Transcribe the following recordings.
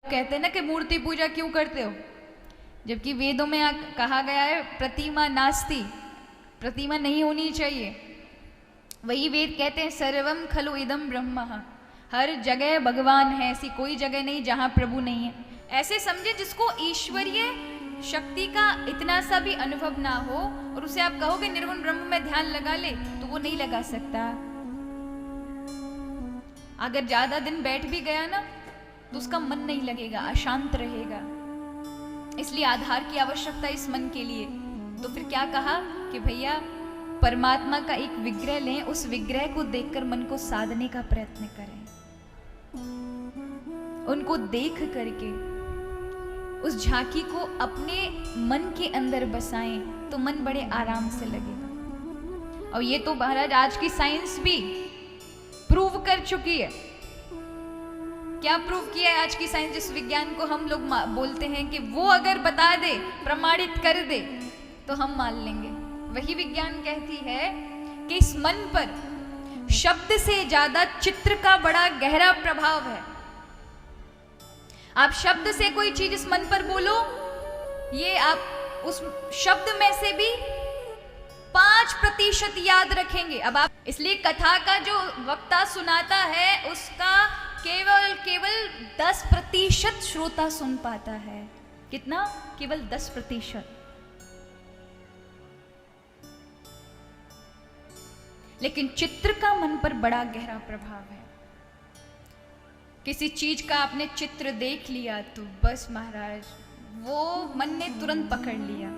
कहते हैं ना कि मूर्ति पूजा क्यों करते हो, जबकि वेदों में कहा गया है प्रतिमा नास्ति, प्रतिमा नहीं होनी चाहिए। वही वेद कहते हैं सर्वम खलु इदम ब्रह्म, हर जगह भगवान है, ऐसी कोई जगह नहीं जहाँ प्रभु नहीं है। ऐसे समझे जिसको ईश्वरीय शक्ति का इतना सा भी अनुभव ना हो और उसे आप कहोगे निर्गुण ब्रह्म में ध्यान लगा ले, तो वो नहीं लगा सकता। अगर ज्यादा दिन बैठ भी गया ना तो उसका मन नहीं लगेगा, अशांत रहेगा। इसलिए आधार की आवश्यकता इस मन के लिए। तो फिर क्या कहा कि भैया परमात्मा का एक विग्रह लें, उस विग्रह को देखकर मन को साधने का प्रयत्न करें, उनको देख करके उस झांकी को अपने मन के अंदर बसाएं तो मन बड़े आराम से लगेगा। और ये तो महाराज आज की साइंस भी प्रूव कर चुकी है। क्या प्रूव किया है आज की साइंस? जिस विज्ञान को हम लोग बोलते हैं कि वो अगर बता दे, प्रमाणित कर दे, तो हम मान लेंगे। वही विज्ञान कहती है कि इस मन पर शब्द से ज्यादा चित्र का बड़ा गहरा प्रभाव है। आप शब्द से कोई चीज इस मन पर बोलो, ये आप उस शब्द में से भी 5% याद रखेंगे। अब आप इसलिए कथा का जो वक्ता सुनाता है उसका केवल 10% श्रोता सुन पाता है। कितना? केवल 10%। लेकिन चित्र का मन पर बड़ा गहरा प्रभाव है। किसी चीज का आपने चित्र देख लिया तो बस महाराज वो मन ने तुरंत पकड़ लिया।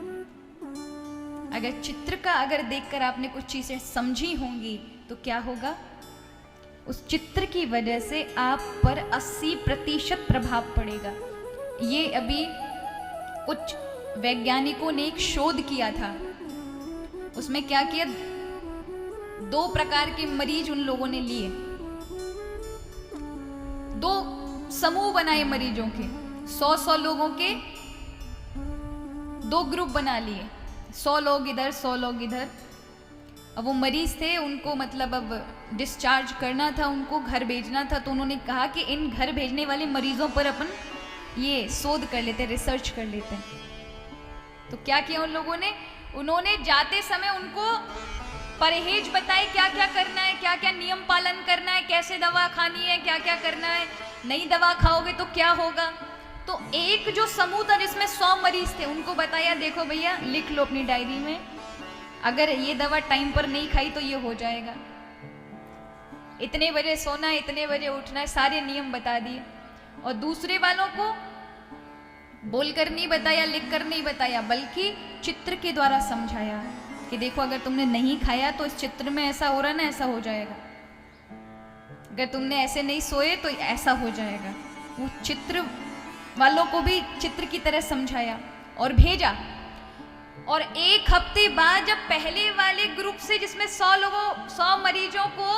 अगर चित्र का अगर देखकर आपने कुछ चीजें समझी होंगी तो क्या होगा? उस चित्र की वजह से आप पर 80% प्रभाव पड़ेगा। ये अभी कुछ वैज्ञानिकों ने एक शोध किया था। उसमें क्या किया, 2 प्रकार के मरीज उन लोगों ने लिए, 2 समूह बनाए मरीजों के, 100 लोगों के 2 ग्रुप बना लिए, 100 लोग इधर 100 लोग इधर। अब वो मरीज थे, उनको मतलब अब डिस्चार्ज करना था, उनको घर भेजना था। तो उन्होंने कहा कि इन घर भेजने वाले मरीजों पर अपन ये शोध कर लेते, रिसर्च कर लेते हैं। तो क्या किया उन लोगों ने, उन्होंने जाते समय उनको परहेज बताए, क्या क्या करना है, क्या क्या नियम पालन करना है, कैसे दवा खानी है, क्या क्या करना है, नई दवा खाओगे तो क्या होगा। तो एक जो समूह था जिसमें 100 मरीज थे, उनको बताया देखो भैया लिख लो अपनी डायरी में, अगर ये दवा टाइम पर नहीं खाई तो ये हो जाएगा, इतने बजे सोना है, इतने बजे उठना है, सारे नियम बता दिए। और दूसरे वालों को बोलकर नहीं बताया, लिख कर नहीं बताया, बल्कि चित्र के द्वारा समझाया कि देखो अगर तुमने नहीं खाया तो इस चित्र में ऐसा हो रहा ना, ऐसा हो जाएगा, अगर तुमने ऐसे नहीं सोए तो ऐसा हो जाएगा। वो चित्र वालों को भी चित्र की तरह समझाया और भेजा। और 1 हफ्ते बाद जब पहले वाले ग्रुप से जिसमें 100 मरीजों को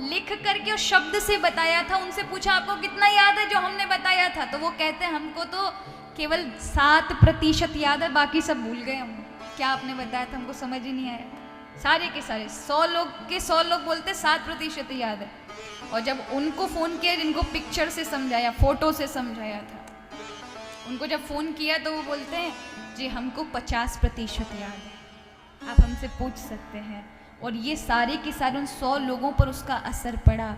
लिख करके और शब्द से बताया था, उनसे पूछा आपको कितना याद है जो हमने बताया था, तो वो कहते हैं हमको तो केवल 7% याद है, बाकी सब भूल गए हम, क्या आपने बताया था हमको समझ ही नहीं आया। सारे के सारे 100 लोग बोलते 7% याद है। और जब उनको फोन किया, जिनको पिक्चर से समझाया, फोटो से समझाया था, उनको जब फोन किया तो वो बोलते हैं जी हमको 50% याद है, आप हमसे पूछ सकते हैं। और ये सारे के सारे उन 100 लोगों पर उसका असर पड़ा।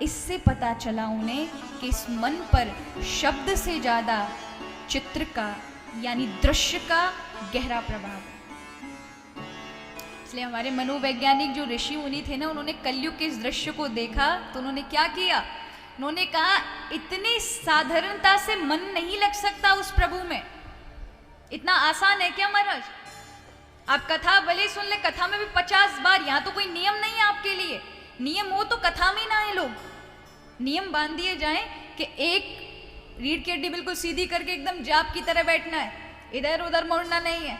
इससे पता चला उन्हें कि इस मन पर शब्द से ज्यादा चित्र का यानी दृश्य का गहरा प्रभाव है। इसलिए हमारे मनोवैज्ञानिक जो ऋषि मुनि थे ना, उन्होंने कलयुग के इस दृश्य को देखा तो उन्होंने क्या किया, उन्होंने कहा इतनी साधारणता से मन नहीं लग सकता उस प्रभु में, इतना आसान है क्या महाराज? आप कथा भले सुन ले, कथा में भी 50 बार, यहाँ तो कोई नियम नहीं है आपके लिए। नियम हो तो कथा में ना आए लोग, नियम बांध दिए जाएं कि एक रीढ़ की हड्डी बिल्कुल सीधी करके एकदम जाप की तरह बैठना है, इधर उधर मुड़ना नहीं है,